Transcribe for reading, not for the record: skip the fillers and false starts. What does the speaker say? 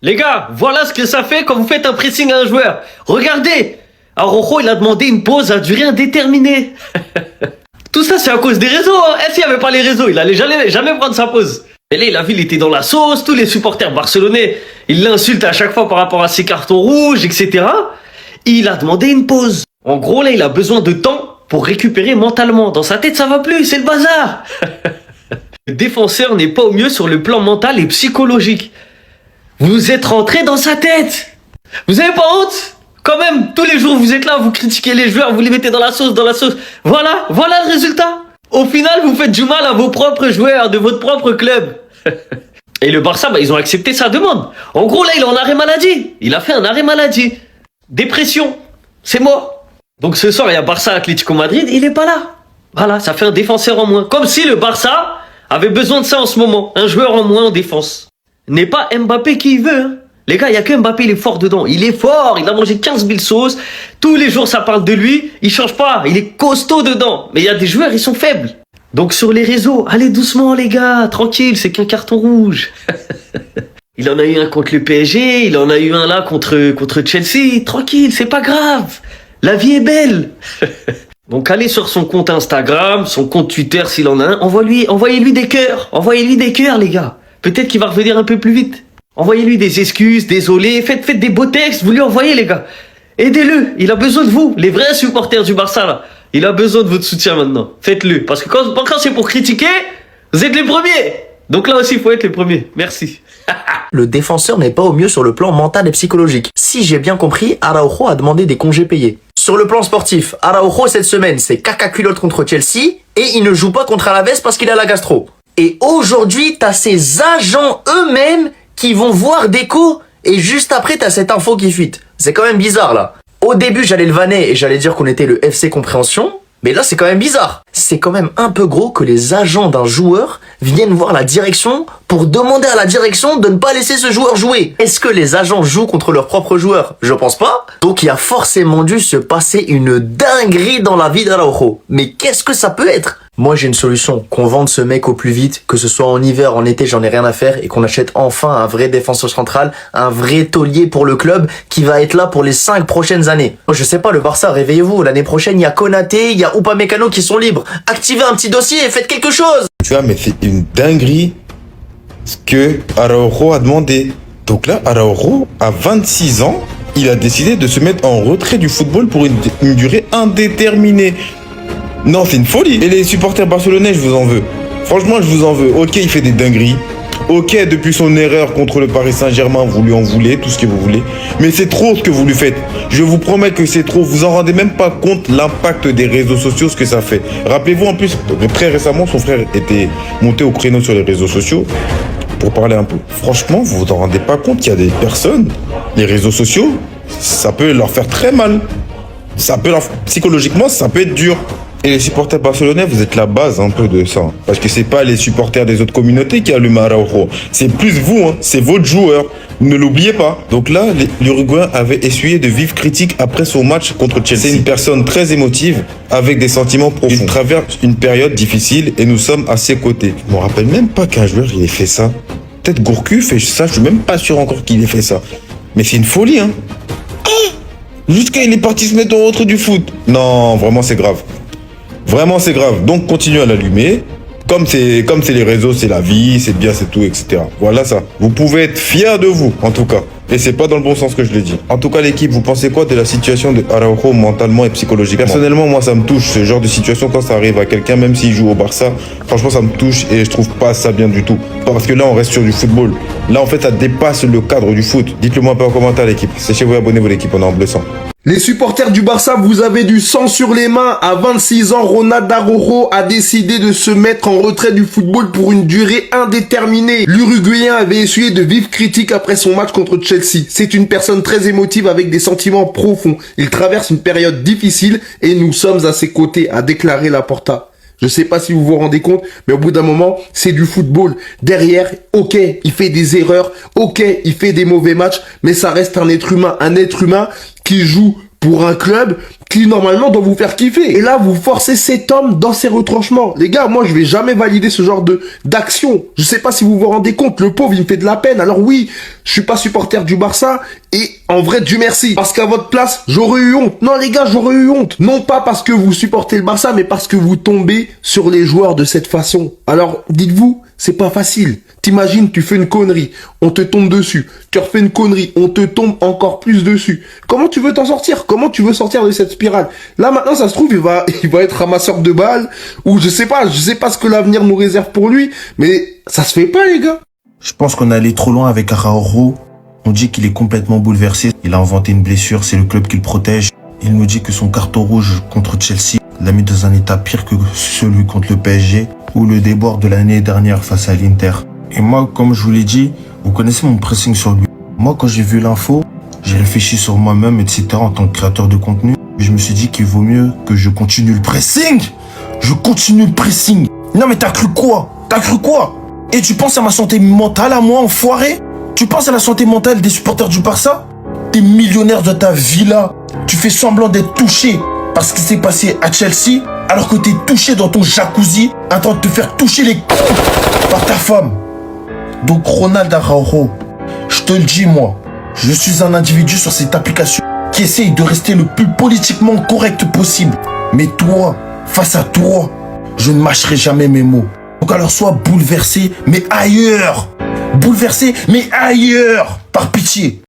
Les gars, voilà ce que ça fait quand vous faites un pressing à un joueur. Regardez, Araujo, il a demandé une pause à durée indéterminée. Tout ça, c'est à cause des réseaux. Hein. S'il n'y avait pas les réseaux, il allait jamais prendre sa pause. Et là, il a vu, il était dans la sauce. Tous les supporters barcelonais, ils l'insultent à chaque fois par rapport à ses cartons rouges, etc. Il a demandé une pause. En gros, là, il a besoin de temps pour récupérer mentalement. Dans sa tête, ça va plus, c'est le bazar. Le défenseur n'est pas au mieux sur le plan mental et psychologique. Vous êtes rentré dans sa tête. Vous avez pas honte? Quand même, tous les jours, vous êtes là, vous critiquez les joueurs, vous les mettez dans la sauce, Voilà le résultat. Au final, vous faites du mal à vos propres joueurs de votre propre club. Et le Barça, ils ont accepté sa demande. En gros, là, il est en arrêt maladie. Il a fait un arrêt maladie. Dépression. C'est mort. Donc ce soir, il y a Barça Atlético Madrid, il est pas là. Voilà, ça fait un défenseur en moins. Comme si le Barça avait besoin de ça en ce moment. Un joueur en moins en défense. N'est pas Mbappé qui veut, hein. Les gars, il y a que Mbappé, il est fort dedans. Il est fort, il a mangé 15 000 sauces. Tous les jours, ça parle de lui. Il change pas, il est costaud dedans. Mais il y a des joueurs, ils sont faibles. Donc sur les réseaux, allez doucement les gars, tranquille, c'est qu'un carton rouge. Il en a eu un contre le PSG, il en a eu un là contre Chelsea. Tranquille, c'est pas grave. La vie est belle. Donc allez sur son compte Instagram, son compte Twitter s'il en a un. Envoyez-lui des cœurs. Envoyez-lui des cœurs, les gars. Peut-être qu'il va revenir un peu plus vite. Envoyez-lui des excuses, désolé, faites des beaux textes, vous lui envoyez les gars. Aidez-le, il a besoin de vous, les vrais supporters du Barça là. Il a besoin de votre soutien maintenant, faites-le. Parce que quand c'est pour critiquer, vous êtes les premiers. Donc là aussi, il faut être les premiers, merci. Le défenseur n'est pas au mieux sur le plan mental et psychologique. Si j'ai bien compris, Araujo a demandé des congés payés. Sur le plan sportif, Araujo cette semaine, c'est caca culotte contre Chelsea et il ne joue pas contre Alaves parce qu'il a la gastro. Et aujourd'hui, t'as ses agents eux-mêmes qui vont voir Deco et juste après t'as cette info qui fuite. C'est quand même bizarre là. Au début j'allais le vanner et j'allais dire qu'on était le FC Compréhension, mais là c'est quand même bizarre. C'est quand même un peu gros que les agents d'un joueur viennent voir la direction pour demander à la direction de ne pas laisser ce joueur jouer. Est-ce que les agents jouent contre leurs propres joueurs? Je pense pas. Donc il a forcément dû se passer une dinguerie dans la vie d'Araujo. Mais qu'est-ce que ça peut être? Moi j'ai une solution, qu'on vende ce mec au plus vite, que ce soit en hiver, en été, j'en ai rien à faire, et qu'on achète enfin un vrai défenseur central, un vrai taulier pour le club, qui va être là pour les 5 prochaines années. Je sais pas, le Barça, réveillez-vous, l'année prochaine, il y a Konaté, il y a Upamecano qui sont libres. Activez un petit dossier et faites quelque chose. Tu vois, mais c'est une dinguerie ce que Araujo a demandé. Donc là, Araujo, à 26 ans, il a décidé de se mettre en retrait du football pour une durée indéterminée. Non, c'est une folie. Et les supporters barcelonais, je vous en veux. Franchement, je vous en veux. Ok, il fait des dingueries. Ok, depuis son erreur contre le Paris Saint-Germain, vous lui en voulez, tout ce que vous voulez. Mais c'est trop ce que vous lui faites. Je vous promets que c'est trop. Vous en rendez même pas compte l'impact des réseaux sociaux, ce que ça fait. Rappelez-vous, en plus, très récemment, son frère était monté au créneau sur les réseaux sociaux pour parler un peu. Franchement, vous vous en rendez pas compte qu'il y a des personnes, les réseaux sociaux, ça peut leur faire très mal. Psychologiquement, ça peut être dur. Et les supporters barcelonais, vous êtes la base un peu de ça. Parce que c'est pas les supporters des autres communautés qui allument Araujo. C'est plus vous, hein. C'est votre joueur. Ne l'oubliez pas. Donc là, l'Uruguayen avait essuyé de vives critiques après son match contre Chelsea. C'est une personne très émotive, avec des sentiments profonds. Il traverse une période difficile et nous sommes à ses côtés. Je me rappelle même pas qu'un joueur il ait fait ça. Peut-être Gourcuff et ça, je suis même pas sûr encore qu'il ait fait ça. Mais c'est une folie, hein. Jusqu'à il est parti se mettre en retrait du foot. Non, vraiment c'est grave. Vraiment, c'est grave. Donc, continuez à l'allumer. Comme c'est les réseaux, c'est la vie, c'est bien, c'est tout, etc. Voilà ça. Vous pouvez être fiers de vous, en tout cas. Et c'est pas dans le bon sens que je l'ai dit. En tout cas, l'équipe, vous pensez quoi de la situation de Araujo mentalement et psychologiquement? Personnellement, moi, ça me touche. Ce genre de situation, quand ça arrive à quelqu'un, même s'il joue au Barça, franchement, ça me touche et je trouve pas ça bien du tout. Parce que là, on reste sur du football. Là, en fait, ça dépasse le cadre du foot. Dites-le moi un peu en commentaire, l'équipe. Séchez-vous et abonnez-vous, l'équipe. On est en bleu sang. Les supporters du Barça, vous avez du sang sur les mains. À 26 ans, Ronald Araujo a décidé de se mettre en retrait du football pour une durée indéterminée. L'Uruguayen avait essuyé de vives critiques après son match contre Chelsea. C'est une personne très émotive avec des sentiments profonds. Il traverse une période difficile et nous sommes à ses côtés, a déclaré Laporta. Je sais pas si vous vous rendez compte, mais au bout d'un moment, c'est du football. Derrière, ok, il fait des erreurs, ok, il fait des mauvais matchs, mais ça reste un être humain qui joue pour un club, qui normalement doit vous faire kiffer. Et là, vous forcez cet homme dans ses retranchements. Les gars, moi, je vais jamais valider ce genre d'action. Je sais pas si vous vous rendez compte, le pauvre, il me fait de la peine. Alors oui, je suis pas supporter du Barça, et en vrai, Dieu merci. Parce qu'à votre place, j'aurais eu honte. Non, les gars, j'aurais eu honte. Non pas parce que vous supportez le Barça, mais parce que vous tombez sur les joueurs de cette façon. Alors, dites-vous, c'est pas facile. T'imagines, tu fais une connerie, on te tombe dessus. Tu refais une connerie, on te tombe encore plus dessus. Comment tu veux t'en sortir? Comment tu veux sortir de cette spirale? Là, maintenant, ça se trouve, il va être ramasseur de balles, ou je sais pas ce que l'avenir nous réserve pour lui, mais ça se fait pas, les gars. Je pense qu'on est allé trop loin avec Araujo. On dit qu'il est complètement bouleversé. Il a inventé une blessure, c'est le club qui le protège. Il nous dit que son carton rouge contre Chelsea l'a mis dans un état pire que celui contre le PSG ou le déboire de l'année dernière face à l'Inter. Et moi, comme je vous l'ai dit, vous connaissez mon pressing sur lui. Moi, quand j'ai vu l'info, j'ai réfléchi sur moi-même, etc. en tant que créateur de contenu. Je me suis dit qu'il vaut mieux que je continue le pressing. Je continue le pressing. Non mais t'as cru quoi? T'as cru quoi? Et tu penses à ma santé mentale à moi, enfoiré? Tu penses à la santé mentale des supporters du Barça? T'es millionnaire de ta villa. Tu fais semblant d'être touché par ce qui s'est passé à Chelsea, alors que t'es touché dans ton jacuzzi, en train de te faire toucher les couilles par ta femme. Donc Ronald Araujo, je te le dis moi, je suis un individu sur cette application qui essaye de rester le plus politiquement correct possible. Mais toi, face à toi, je ne mâcherai jamais mes mots. Donc alors sois bouleversé, mais ailleurs. Bouleversé, mais ailleurs. Par pitié.